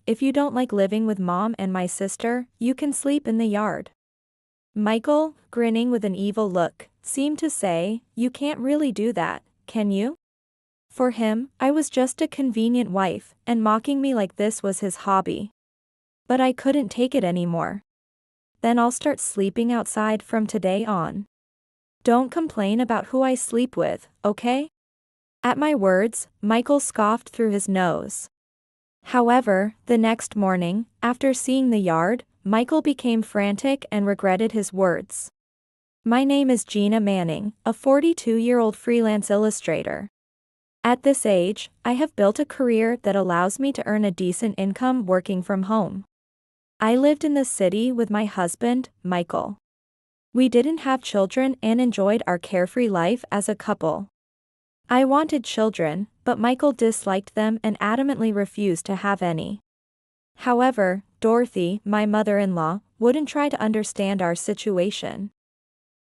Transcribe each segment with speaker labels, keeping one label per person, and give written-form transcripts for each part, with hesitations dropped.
Speaker 1: if you don't like living with Mom and my sister, you can sleep in the yard. Michael, grinning with an evil look, seemed to say, you can't really do that, can you? For him, I was just a convenient wife, and mocking me like this was his hobby. But I couldn't take it anymore. Then I'll start sleeping outside from today on. Don't complain about who I sleep with, okay? At my words, Michael scoffed through his nose. However, the next morning, after seeing the yard, Michael became frantic and regretted his words. My name is Gina Manning, a 42-year-old freelance illustrator. At this age, I have built a career that allows me to earn a decent income working from home. I lived in the city with my husband, Michael. We didn't have children and enjoyed our carefree life as a couple. I wanted children, but Michael disliked them and adamantly refused to have any. However, Dorothy, my mother-in-law, wouldn't try to understand our situation.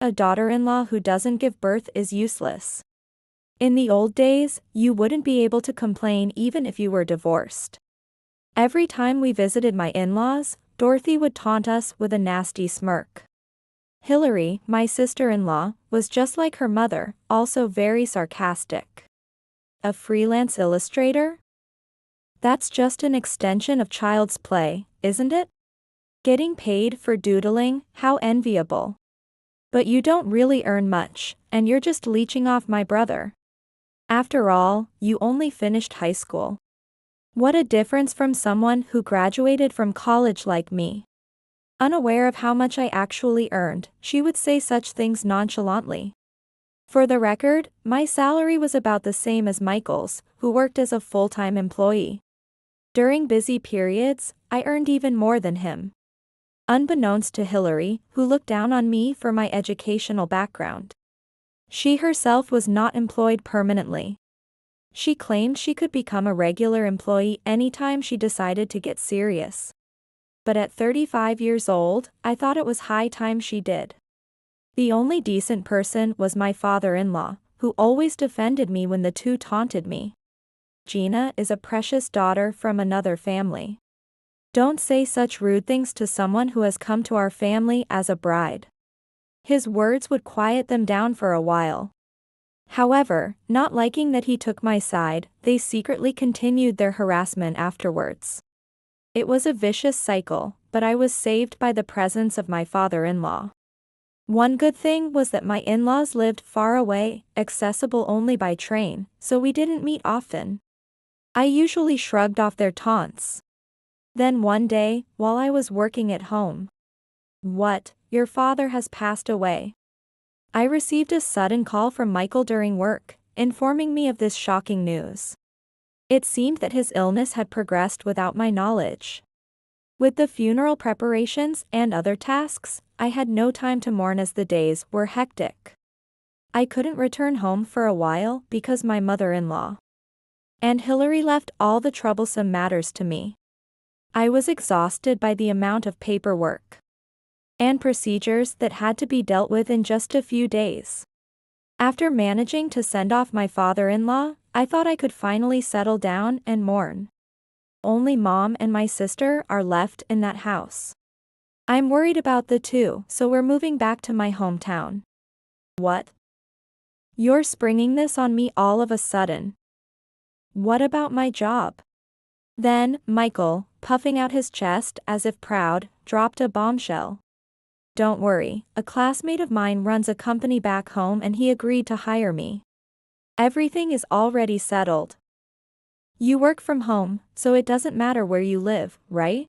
Speaker 1: A daughter-in-law who doesn't give birth is useless. In the old days, you wouldn't be able to complain even if you were divorced. Every time we visited my in-laws, Dorothy would taunt us with a nasty smirk. Hillary, my sister-in-law, was just like her mother, also very sarcastic. A freelance illustrator? That's just an extension of child's play, isn't it? Getting paid for doodling, how enviable. But you don't really earn much, and you're just leeching off my brother. After all, you only finished high school. What a difference from someone who graduated from college like me. Unaware of how much I actually earned, she would say such things nonchalantly. For the record, my salary was about the same as Michael's, who worked as a full-time employee. During busy periods, I earned even more than him. Unbeknownst to Hillary, who looked down on me for my educational background. She herself was not employed permanently. She claimed she could become a regular employee anytime she decided to get serious. But at 35 years old, I thought it was high time she did. The only decent person was my father-in-law, who always defended me when the two taunted me. Gina is a precious daughter from another family. Don't say such rude things to someone who has come to our family as a bride. His words would quiet them down for a while. However, not liking that he took my side, they secretly continued their harassment afterwards. It was a vicious cycle, but I was saved by the presence of my father-in-law. One good thing was that my in-laws lived far away, accessible only by train, so we didn't meet often. I usually shrugged off their taunts. Then one day, while I was working at home. What, your father has passed away? I received a sudden call from Michael during work, informing me of this shocking news. It seemed that his illness had progressed without my knowledge. With the funeral preparations and other tasks, I had no time to mourn as the days were hectic. I couldn't return home for a while because my mother-in-law and Hillary left all the troublesome matters to me. I was exhausted by the amount of paperwork and procedures that had to be dealt with in just a few days. After managing to send off my father-in-law, I thought I could finally settle down and mourn. Only Mom and my sister are left in that house. I'm worried about the two, so we're moving back to my hometown. What? You're springing this on me all of a sudden. What about my job? Then, Michael, puffing out his chest as if proud, dropped a bombshell. Don't worry, a classmate of mine runs a company back home and he agreed to hire me. Everything is already settled. You work from home, so it doesn't matter where you live, right?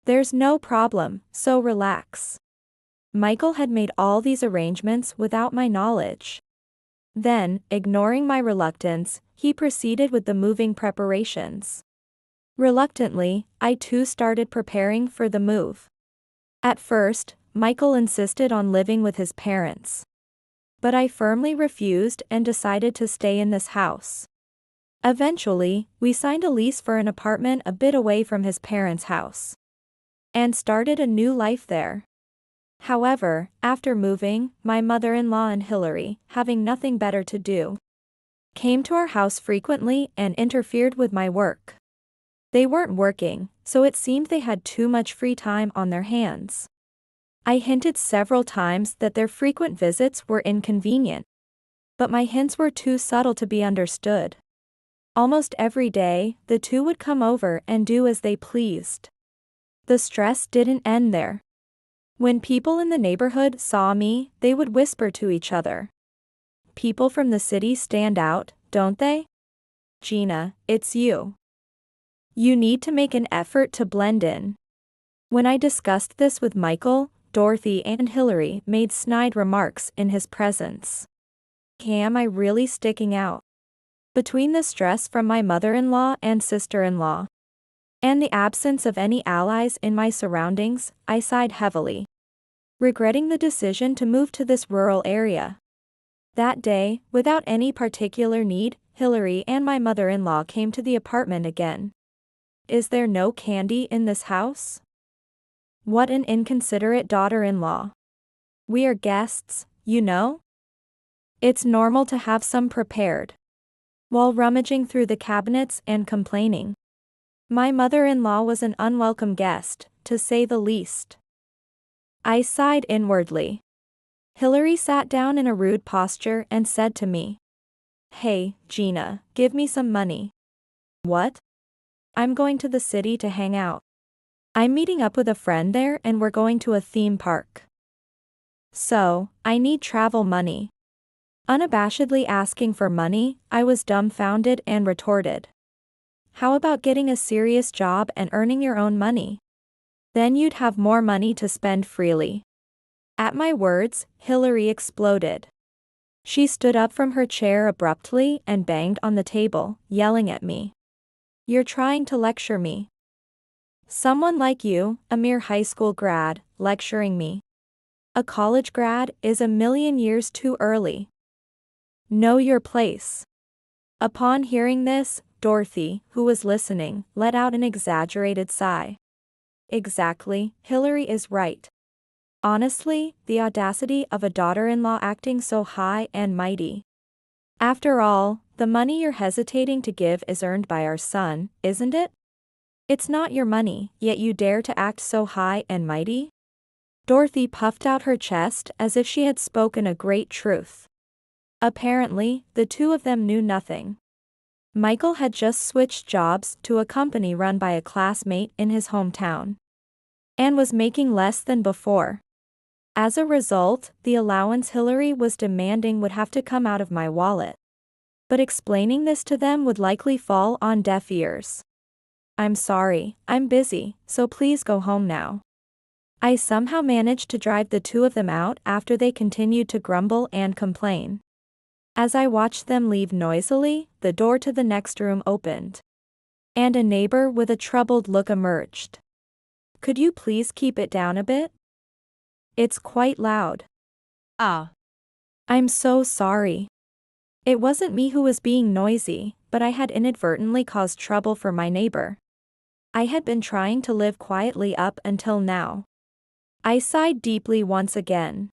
Speaker 1: There's no problem, so relax. Michael had made all these arrangements without my knowledge. Then, ignoring my reluctance, he proceeded with the moving preparations. Reluctantly, I too started preparing for the move. At first, Michael insisted on living with his parents. But I firmly refused and decided to stay in this house. Eventually, we signed a lease for an apartment a bit away from his parents' house. And started a new life there. However, after moving, my mother-in-law and Hillary, having nothing better to do, came to our house frequently and interfered with my work. They weren't working, so it seemed they had too much free time on their hands. I hinted several times that their frequent visits were inconvenient, but my hints were too subtle to be understood. Almost every day, the two would come over and do as they pleased. The stress didn't end there. When people in the neighborhood saw me, they would whisper to each other. "People from the city stand out, don't they? Gina, it's you. You need to make an effort to blend in." When I discussed this with Michael, Dorothy and Hillary made snide remarks in his presence. Am I really sticking out? Between the stress from my mother-in-law and sister-in-law, and the absence of any allies in my surroundings, I sighed heavily, regretting the decision to move to this rural area. That day, without any particular need, Hillary and my mother-in-law came to the apartment again. "Is there no candy in this house?" What an inconsiderate daughter-in-law. "We are guests, you know. It's normal to have some prepared." While rummaging through the cabinets and complaining, my mother-in-law was an unwelcome guest, to say the least. I sighed inwardly. Hillary sat down in a rude posture and said to me, "Hey, Gina, give me some money." "What?" "I'm going to the city to hang out. I'm meeting up with a friend there and we're going to a theme park. So, I need travel money." Unabashedly asking for money, I was dumbfounded and retorted, "How about getting a serious job and earning your own money? Then you'd have more money to spend freely." At my words, Hillary exploded. She stood up from her chair abruptly and banged on the table, yelling at me. "You're trying to lecture me. Someone like you, a mere high school grad, lecturing me. A college grad is a million years too early. Know your place." Upon hearing this, Dorothy, who was listening, let out an exaggerated sigh. Exactly, Hillary is right. Honestly, the audacity of a daughter-in-law acting so high and mighty. After all, the money you're hesitating to give is earned by our son, isn't it? It's not your money, yet you dare to act so high and mighty? Dorothy puffed out her chest as if she had spoken a great truth. Apparently, the two of them knew nothing. Michael had just switched jobs to a company run by a classmate in his hometown, and was making less than before. As a result, the allowance Hillary was demanding would have to come out of my wallet. But explaining this to them would likely fall on deaf ears. "I'm sorry, I'm busy, so please go home now." I somehow managed to drive the two of them out after they continued to grumble and complain. As I watched them leave noisily, the door to the next room opened, and a neighbor with a troubled look emerged. "Could you please keep it down a bit? It's quite loud."
Speaker 2: Ah.
Speaker 1: "I'm so sorry. It wasn't me who was being noisy, but I had inadvertently caused trouble for my neighbor. I had been trying to live quietly up until now." I sighed deeply once again.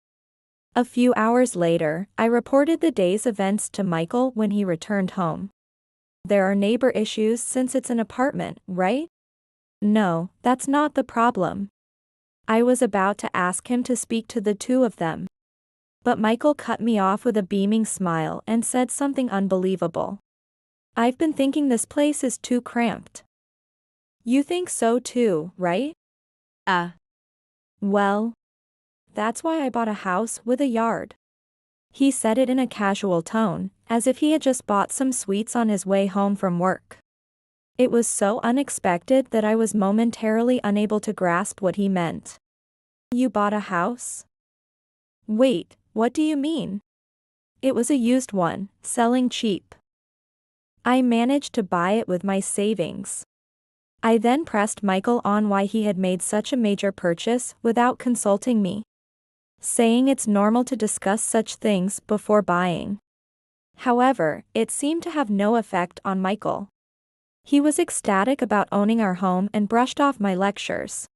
Speaker 1: A few hours later, I reported the day's events to Michael when he returned home. "There are neighbor issues since it's an apartment, right?" "No, that's not the problem." I was about to ask him to speak to the two of them, but Michael cut me off with a beaming smile and said something unbelievable. "I've been thinking this place is too cramped." "You think so too, right?" "Well, that's why I bought a house with a yard." He said it in a casual tone, as if he had just bought some sweets on his way home from work. It was so unexpected that I was momentarily unable to grasp what he meant. "You bought a house?" "Wait, what do you mean?" "It was a used one, selling cheap. I managed to buy it with my savings." I then pressed Michael on why he had made such a major purchase without consulting me, saying it's normal to discuss such things before buying. However, it seemed to have no effect on Michael. He was ecstatic about owning our home and brushed off my lectures.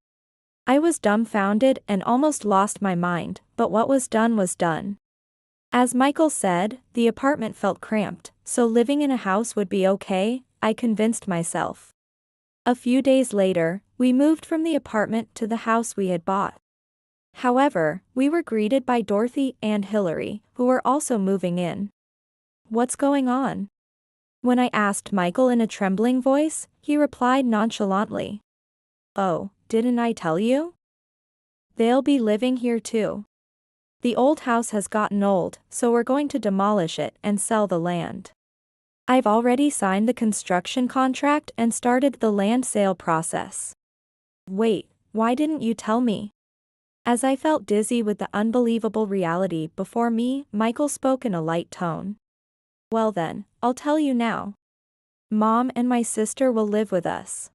Speaker 1: I was dumbfounded and almost lost my mind, but what was done was done. As Michael said, the apartment felt cramped, so living in a house would be okay, I convinced myself. A few days later, we moved from the apartment to the house we had bought. However, we were greeted by Dorothy and Hillary, who were also moving in. What's going on? When I asked Michael in a trembling voice, he replied nonchalantly. Oh, didn't I tell you? They'll be living here too. The old house has gotten old, so we're going to demolish it and sell the land. I've already signed the construction contract and started the land sale process. Wait, why didn't you tell me? As I felt dizzy with the unbelievable reality before me, Michael spoke in a light tone. Well then, I'll tell you now. Mom and my sister will live with us.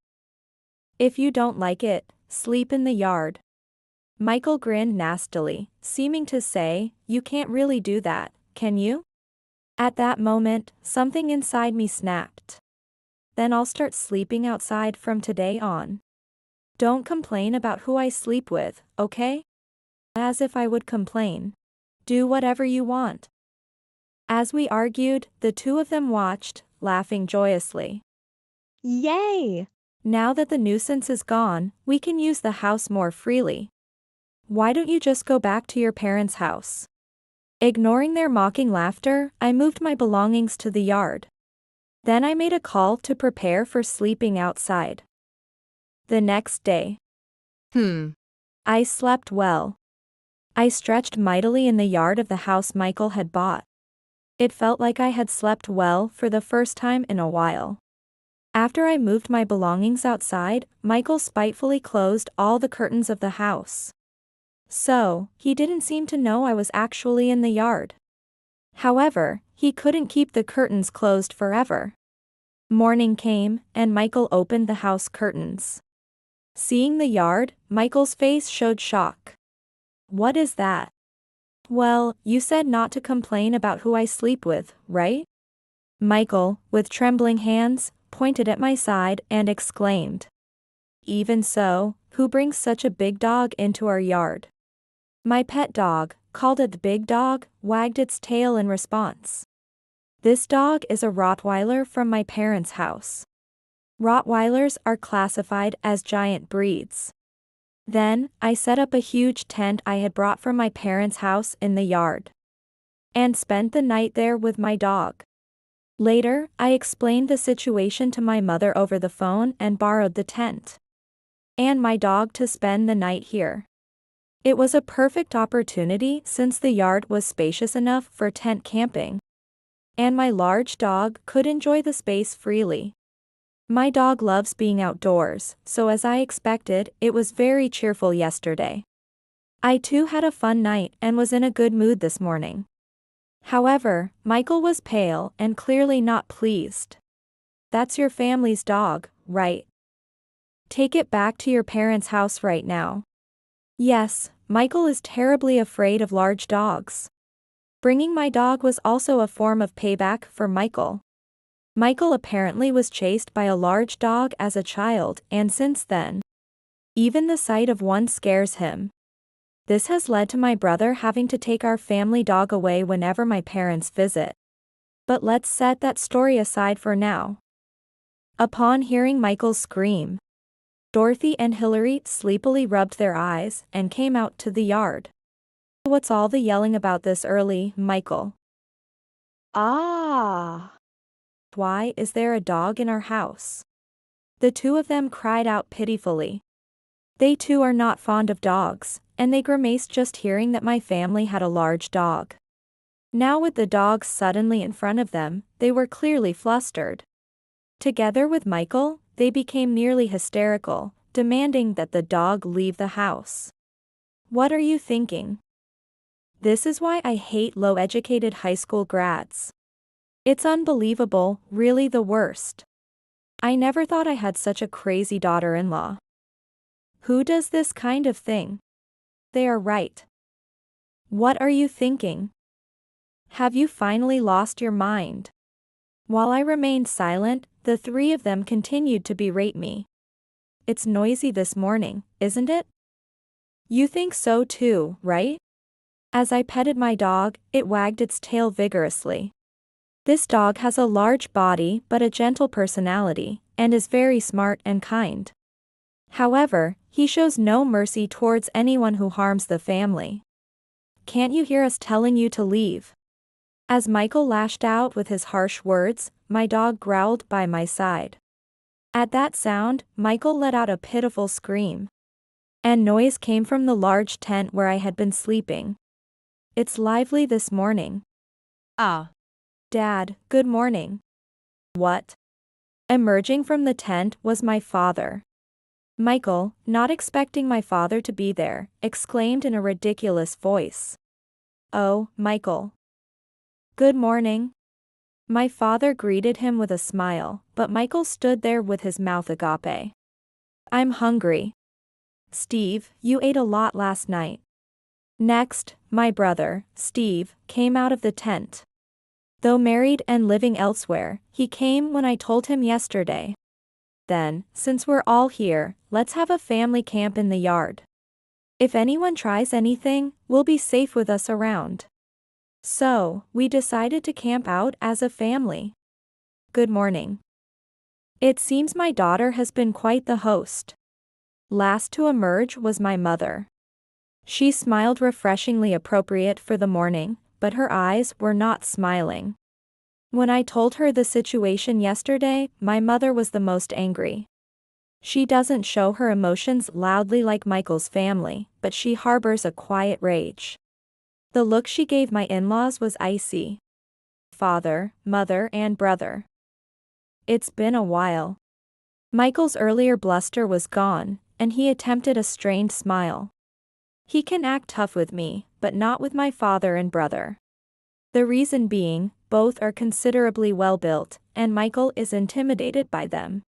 Speaker 1: If you don't like it, sleep in the yard. Michael grinned nastily, seeming to say, you can't really do that, can you? At that moment, something inside me snapped. Then I'll start sleeping outside from today on. Don't complain about who I sleep with, okay? As if I would complain. Do whatever you want. As we argued, the two of them watched, laughing joyously. Yay! Now that the nuisance is gone, we can use the house more freely. Why don't you just go back to your parents' house? Ignoring their mocking laughter, I moved my belongings to the yard. Then I made a call to prepare for sleeping outside. The next day. I slept well. I stretched mightily in the yard of the house Michael had bought. It felt like I had slept well for the first time in a while. After I moved my belongings outside, Michael spitefully closed all the curtains of the house. So, he didn't seem to know I was actually in the yard. However, he couldn't keep the curtains closed forever. Morning came, and Michael opened the house curtains. Seeing the yard, Michael's face showed shock. What is that? Well, you said not to complain about who I sleep with, right? Michael, with trembling hands, pointed at my side and exclaimed. Even so, who brings such a big dog into our yard? My pet dog, called it the big dog, wagged its tail in response. This dog is a Rottweiler from my parents' house. Rottweilers are classified as giant breeds. Then, I set up a huge tent I had brought from my parents' house in the yard. And spent the night there with my dog. Later, I explained the situation to my mother over the phone and borrowed the tent. And my dog to spend the night here. It was a perfect opportunity since the yard was spacious enough for tent camping. And my large dog could enjoy the space freely. My dog loves being outdoors, so as I expected, it was very cheerful yesterday. I too had a fun night and was in a good mood this morning. However, Michael was pale and clearly not pleased. That's your family's dog, right? Take it back to your parents' house right now. Yes, Michael is terribly afraid of large dogs. Bringing my dog was also a form of payback for Michael. Michael apparently was chased by a large dog as a child, and since then, even the sight of one scares him. This has led to my brother having to take our family dog away whenever my parents visit. But let's set that story aside for now. Upon hearing Michael's scream, Dorothy and Hillary sleepily rubbed their eyes and came out to the yard. What's all the yelling about this early, Michael? Ah! Why is there a dog in our house? The two of them cried out pitifully. They too are not fond of dogs, and they grimaced just hearing that my family had a large dog. Now with the dog suddenly in front of them, they were clearly flustered. Together with Michael, they became nearly hysterical, demanding that the dog leave the house. What are you thinking? This is why I hate low-educated high school grads. It's unbelievable, really the worst. I never thought I had such a crazy daughter-in-law. Who does this kind of thing? They are right. What are you thinking? Have you finally lost your mind? While I remained silent, the three of them continued to berate me. It's noisy this morning, isn't it? You think so too, right? As I petted my dog, it wagged its tail vigorously. This dog has a large body but a gentle personality, and is very smart and kind. However, he shows no mercy towards anyone who harms the family. Can't you hear us telling you to leave? As Michael lashed out with his harsh words, my dog growled by my side. At that sound, Michael let out a pitiful scream. And noise came from the large tent where I had been sleeping. It's lively this morning.
Speaker 2: Ah.
Speaker 1: Dad, good morning. What? Emerging from the tent was my father. Michael, not expecting my father to be there, exclaimed in a ridiculous voice. Oh, Michael. Good morning. My father greeted him with a smile, but Michael stood there with his mouth agape. I'm hungry. Steve, you ate a lot last night. Next, my brother, Steve, came out of the tent. Though married and living elsewhere, he came when I told him yesterday. Then, since we're all here, let's have a family camp in the yard. If anyone tries anything, we'll be safe with us around. So, we decided to camp out as a family. Good morning. It seems my daughter has been quite the host. Last to emerge was my mother. She smiled refreshingly appropriate for the morning, but her eyes were not smiling. When I told her the situation yesterday, my mother was the most angry. She doesn't show her emotions loudly like Michael's family, but she harbors a quiet rage. The look she gave my in-laws was icy. Father, mother, and brother. It's been a while. Michael's earlier bluster was gone, and he attempted a strained smile. He can act tough with me, but not with my father and brother. The reason being, both are considerably well-built, and Michael is intimidated by them.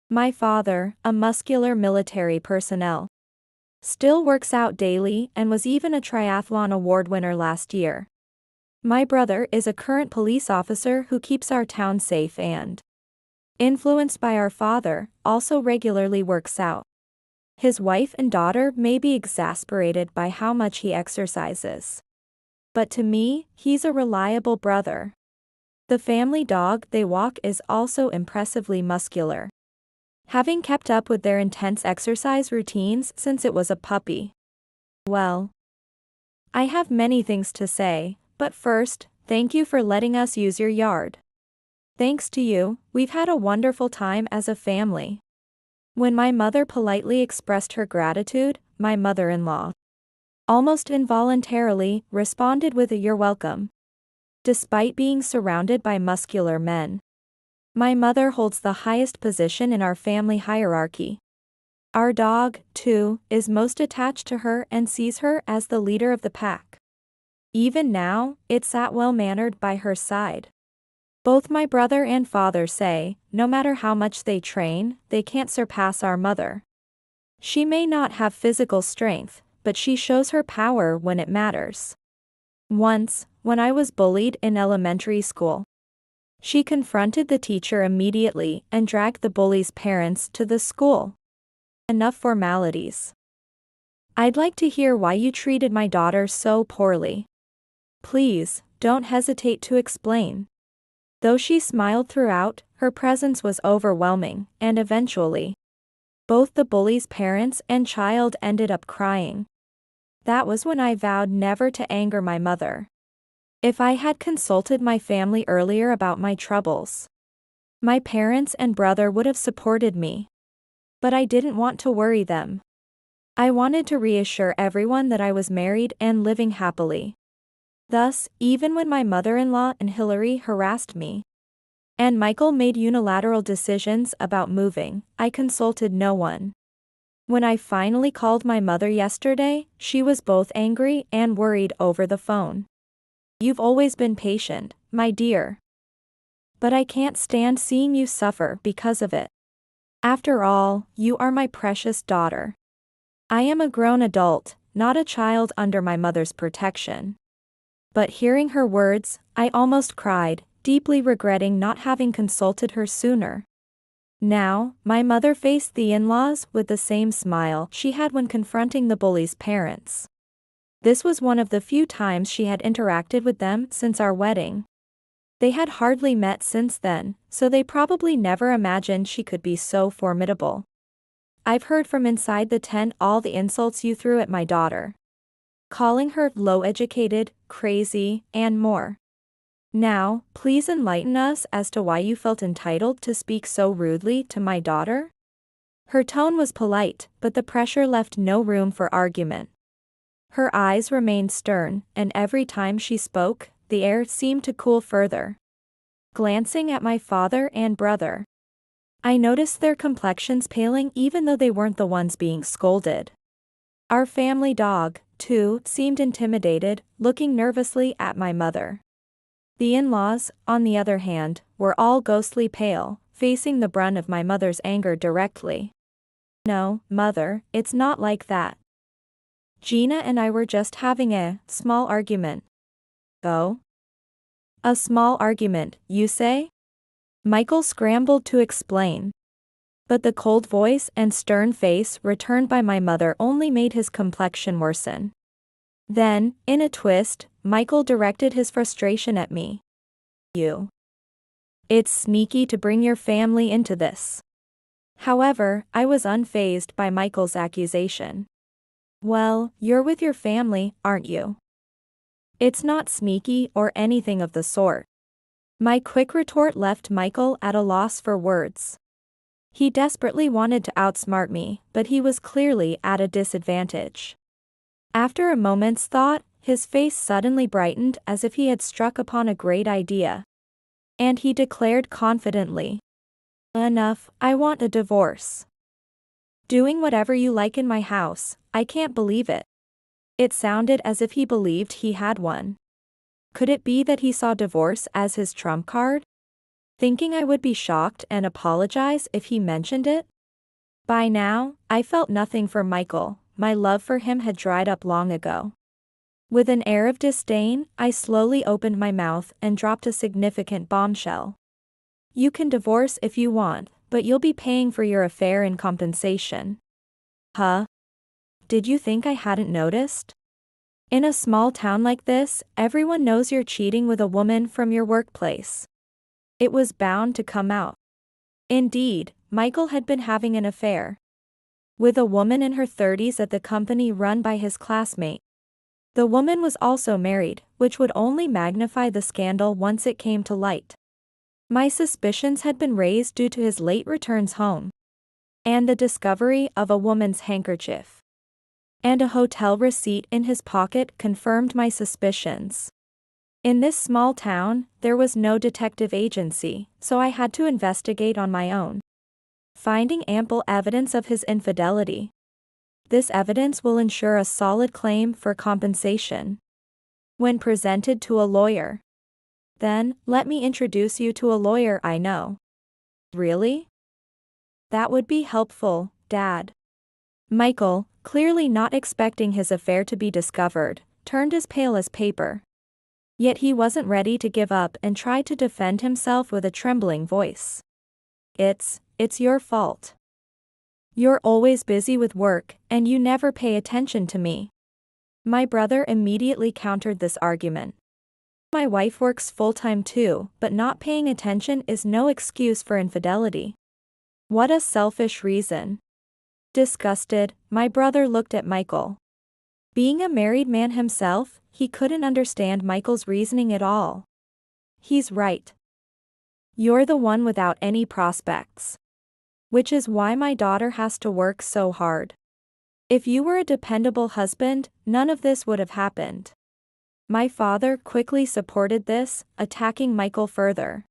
Speaker 1: My father, a muscular military personnel, still works out daily and was even a triathlon award winner last year. My brother is a current police officer who keeps our town safe and, influenced by our father, also regularly works out. His wife and daughter may be exasperated by how much he exercises. But to me, he's a reliable brother. The family dog they walk is also impressively muscular, having kept up with their intense exercise routines since it was a puppy. Well, I have many things to say, but first, thank you for letting us use your yard. Thanks to you, we've had a wonderful time as a family. When my mother politely expressed her gratitude, my mother-in-law, almost involuntarily, responded with a "You're welcome." Despite being surrounded by muscular men, my mother holds the highest position in our family hierarchy. Our dog, too, is most attached to her and sees her as the leader of the pack. Even now, it sat well-mannered by her side. Both my brother and father say, no matter how much they train, they can't surpass our mother. She may not have physical strength, but she shows her power when it matters. Once, when I was bullied in elementary school, she confronted the teacher immediately and dragged the bully's parents to the school. Enough formalities. I'd like to hear why you treated my daughter so poorly. Please, don't hesitate to explain. Though she smiled throughout, her presence was overwhelming, and eventually, both the bully's parents and child ended up crying. That was when I vowed never to anger my mother. If I had consulted my family earlier about my troubles, my parents and brother would have supported me. But I didn't want to worry them. I wanted to reassure everyone that I was married and living happily. Thus, even when my mother-in-law and Hillary harassed me, and Michael made unilateral decisions about moving, I consulted no one. When I finally called my mother yesterday, she was both angry and worried over the phone. You've always been patient, my dear. But I can't stand seeing you suffer because of it. After all, you are my precious daughter. I am a grown adult, not a child under my mother's protection. But hearing her words, I almost cried, deeply regretting not having consulted her sooner. Now, my mother faced the in-laws with the same smile she had when confronting the bully's parents. This was one of the few times she had interacted with them since our wedding. They had hardly met since then, so they probably never imagined she could be so formidable. I've heard from inside the tent all the insults you threw at my daughter. Calling her low-educated, crazy, and more. Now, please enlighten us as to why you felt entitled to speak so rudely to my daughter? Her tone was polite, but the pressure left no room for argument. Her eyes remained stern, and every time she spoke, the air seemed to cool further. Glancing at my father and brother, I noticed their complexions paling even though they weren't the ones being scolded. Our family dog, too, seemed intimidated, looking nervously at my mother. The in-laws, on the other hand, were all ghostly pale, facing the brunt of my mother's anger directly. No, Mother, it's not like that. Gina and I were just having a small argument. Oh? A small argument, you say? Michael scrambled to explain. But the cold voice and stern face returned by my mother only made his complexion worsen. Then, in a twist, Michael directed his frustration at me. You. It's sneaky to bring your family into this. However, I was unfazed by Michael's accusation. Well, you're with your family, aren't you? It's not sneaky or anything of the sort. My quick retort left Michael at a loss for words. He desperately wanted to outsmart me, but he was clearly at a disadvantage. After a moment's thought, his face suddenly brightened as if he had struck upon a great idea. And he declared confidently, "Enough, I want a divorce. Doing whatever you like in my house, I can't believe it." It sounded as if he believed he had one. Could it be that he saw divorce as his trump card? Thinking I would be shocked and apologize if he mentioned it? By now, I felt nothing for Michael, my love for him had dried up long ago. With an air of disdain, I slowly opened my mouth and dropped a significant bombshell. You can divorce if you want, but you'll be paying for your affair in compensation. Huh? Did you think I hadn't noticed? In a small town like this, everyone knows you're cheating with a woman from your workplace. It was bound to come out. Indeed, Michael had been having an affair with a woman in her 30s at the company run by his classmate. The woman was also married, which would only magnify the scandal once it came to light. My suspicions had been raised due to his late returns home, and the discovery of a woman's handkerchief and a hotel receipt in his pocket confirmed my suspicions. In this small town, there was no detective agency, so I had to investigate on my own. Finding ample evidence of his infidelity. This evidence will ensure a solid claim for compensation when presented to a lawyer. Then, let me introduce you to a lawyer I know. Really? That would be helpful, Dad. Michael, clearly not expecting his affair to be discovered, turned as pale as paper. Yet he wasn't ready to give up and tried to defend himself with a trembling voice. It's your fault. You're always busy with work, and you never pay attention to me. My brother immediately countered this argument. My wife works full-time too, but not paying attention is no excuse for infidelity. What a selfish reason. Disgusted, my brother looked at Michael. Being a married man himself, he couldn't understand Michael's reasoning at all. He's right. You're the one without any prospects. Which is why my daughter has to work so hard. If you were a dependable husband, none of this would have happened. My father quickly supported this, attacking Michael further,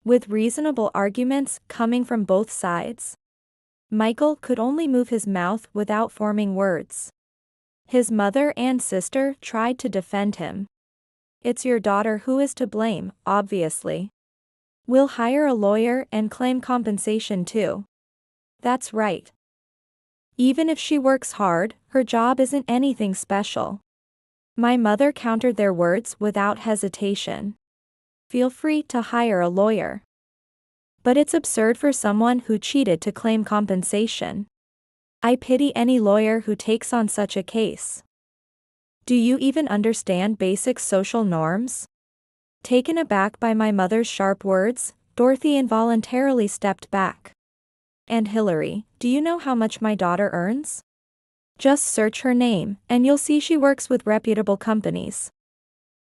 Speaker 1: with reasonable arguments coming from both sides. Michael could only move his mouth without forming words. His mother and sister tried to defend him. It's your daughter who is to blame, obviously. We'll hire a lawyer and claim compensation too. That's right. Even if she works hard, her job isn't anything special. My mother countered their words without hesitation. Feel free to hire a lawyer. But it's absurd for someone who cheated to claim compensation. I pity any lawyer who takes on such a case. Do you even understand basic social norms? Taken aback by my mother's sharp words, Dorothy involuntarily stepped back. and Hillary, do you know how much my daughter earns? Just search her name, and you'll see she works with reputable companies.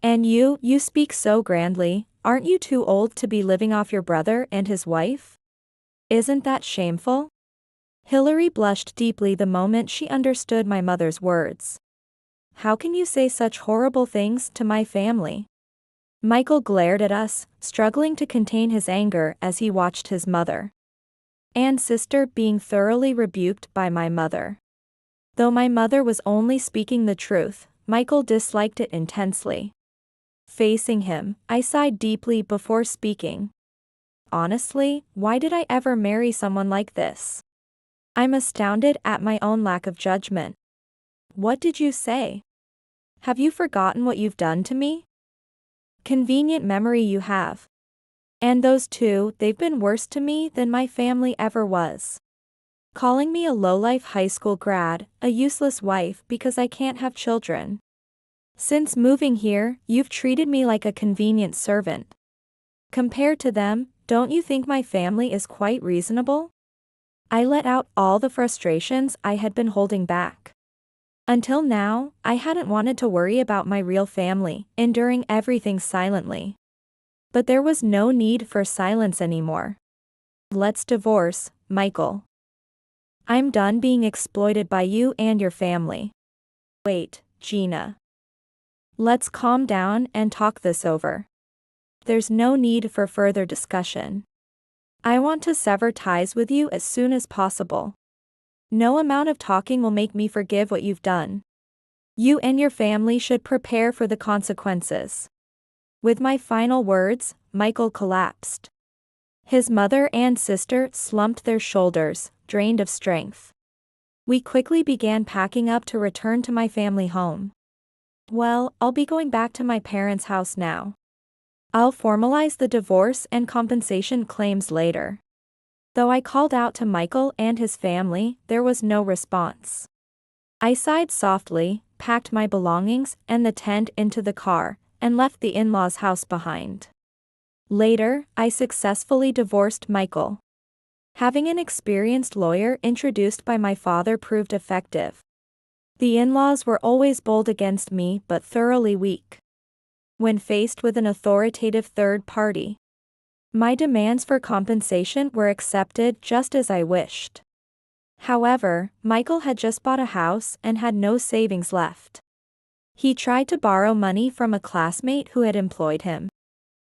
Speaker 1: And you speak so grandly, aren't you too old to be living off your brother and his wife? Isn't that shameful? Hillary blushed deeply the moment she understood my mother's words. How can you say such horrible things to my family? Michael glared at us, struggling to contain his anger as he watched his mother and sister being thoroughly rebuked by my mother. Though my mother was only speaking the truth, Michael disliked it intensely. Facing him, I sighed deeply before speaking. Honestly, why did I ever marry someone like this? I'm astounded at my own lack of judgment. What did you say? Have you forgotten what you've done to me? Convenient memory you have. And those two, they've been worse to me than my family ever was. Calling me a lowlife high school grad, a useless wife because I can't have children. Since moving here, you've treated me like a convenient servant. Compared to them, don't you think my family is quite reasonable? I let out all the frustrations I had been holding back. Until now, I hadn't wanted to worry about my real family, enduring everything silently. But there was no need for silence anymore. Let's divorce, Michael. I'm done being exploited by you and your family. Wait, Gina. Let's calm down and talk this over. There's no need for further discussion. I want to sever ties with you as soon as possible. No amount of talking will make me forgive what you've done. You and your family should prepare for the consequences. With my final words, Michael collapsed. His mother and sister slumped their shoulders, drained of strength. We quickly began packing up to return to my family home. Well, I'll be going back to my parents' house now. I'll formalize the divorce and compensation claims later. Though I called out to Michael and his family, there was no response. I sighed softly, packed my belongings and the tent into the car, and left the in-laws' house behind. Later, I successfully divorced Michael. Having an experienced lawyer introduced by my father proved effective. The in-laws were always bold against me but thoroughly weak when faced with an authoritative third party. My demands for compensation were accepted just as I wished. However, Michael had just bought a house and had no savings left. He tried to borrow money from a classmate who had employed him.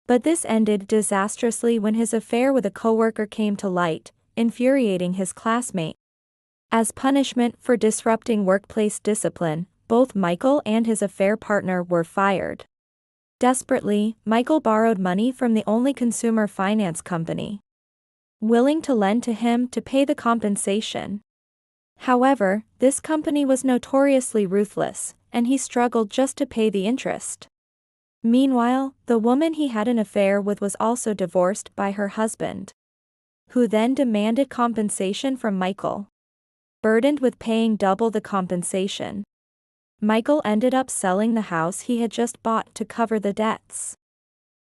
Speaker 1: But this ended disastrously when his affair with a coworker came to light, infuriating his classmate. As punishment for disrupting workplace discipline, both Michael and his affair partner were fired. Desperately, Michael borrowed money from the only consumer finance company willing to lend to him to pay the compensation. However, this company was notoriously ruthless, and he struggled just to pay the interest. Meanwhile, the woman he had an affair with was also divorced by her husband, who then demanded compensation from Michael. Burdened with paying double the compensation, Michael ended up selling the house he had just bought to cover the debts.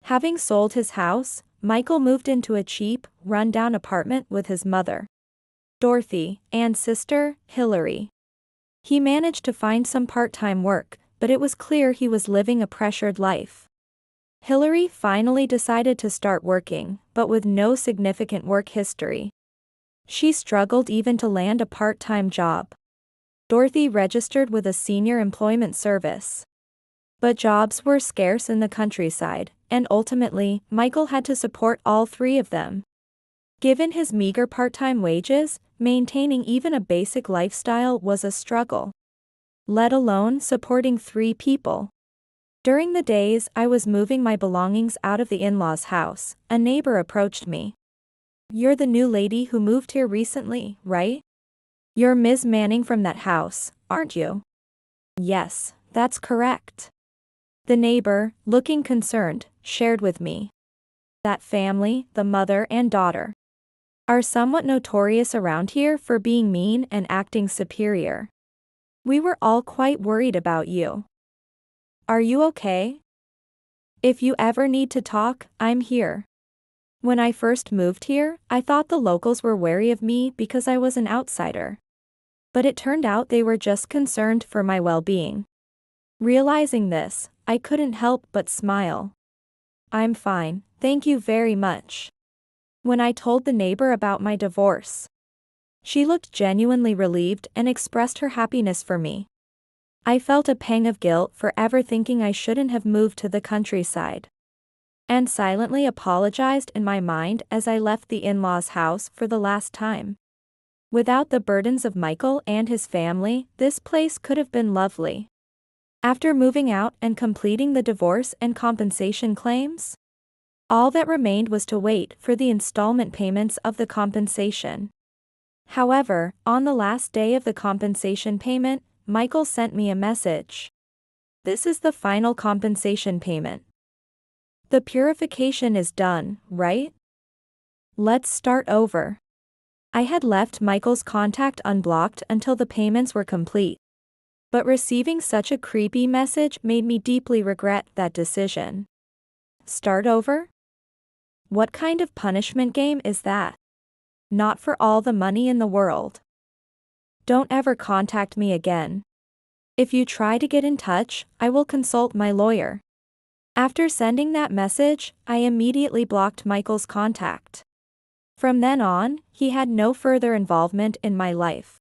Speaker 1: Having sold his house, Michael moved into a cheap, run-down apartment with his mother, Dorothy, and sister, Hillary. He managed to find some part-time work, but it was clear he was living a pressured life. Hillary finally decided to start working, but with no significant work history. She struggled even to land a part-time job. Dorothy registered with a senior employment service. But jobs were scarce in the countryside, and ultimately, Michael had to support all three of them. Given his meager part-time wages, maintaining even a basic lifestyle was a struggle, let alone supporting three people. During the days I was moving my belongings out of the in-laws' house, a neighbor approached me. "You're the new lady who moved here recently, right? You're Ms. Manning from that house, aren't you?" "Yes, that's correct." The neighbor, looking concerned, shared with me. That family, the mother and daughter, are somewhat notorious around here for being mean and acting superior. We were all quite worried about you. Are you okay? If you ever need to talk, I'm here. When I first moved here, I thought the locals were wary of me because I was an outsider. But it turned out they were just concerned for my well-being. Realizing this, I couldn't help but smile. I'm fine, thank you very much. When I told the neighbor about my divorce, she looked genuinely relieved and expressed her happiness for me. I felt a pang of guilt for ever thinking I shouldn't have moved to the countryside, and silently apologized in my mind as I left the in-laws' house for the last time. Without the burdens of Michael and his family, this place could have been lovely. After moving out and completing the divorce and compensation claims, all that remained was to wait for the installment payments of the compensation. However, on the last day of the compensation payment, Michael sent me a message. This is the final compensation payment. The purification is done, right? Let's start over. I had left Michael's contact unblocked until the payments were complete. But receiving such a creepy message made me deeply regret that decision. Start over? What kind of punishment game is that? Not for all the money in the world. Don't ever contact me again. If you try to get in touch, I will consult my lawyer. After sending that message, I immediately blocked Michael's contact. From then on, he had no further involvement in my life.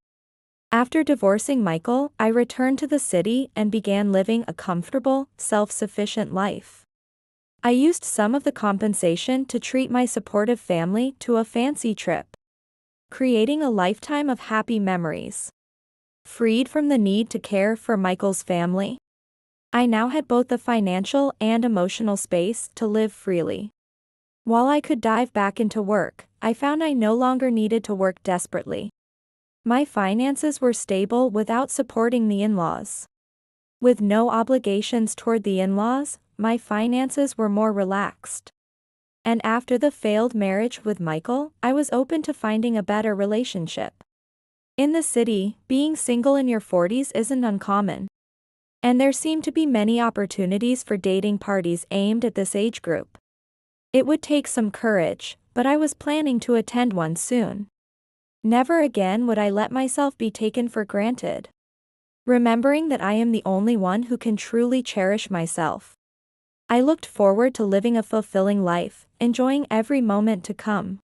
Speaker 1: After divorcing Michael, I returned to the city and began living a comfortable, self-sufficient life. I used some of the compensation to treat my supportive family to a fancy trip, creating a lifetime of happy memories. Freed from the need to care for Michael's family, I now had both the financial and emotional space to live freely. While I could dive back into work, I found I no longer needed to work desperately. My finances were stable without supporting the in-laws. With no obligations toward the in-laws, my finances were more relaxed. And after the failed marriage with Michael, I was open to finding a better relationship. In the city, being single in your 40s isn't uncommon. And there seem to be many opportunities for dating parties aimed at this age group. It would take some courage, but I was planning to attend one soon. Never again would I let myself be taken for granted. Remembering that I am the only one who can truly cherish myself, I looked forward to living a fulfilling life, enjoying every moment to come.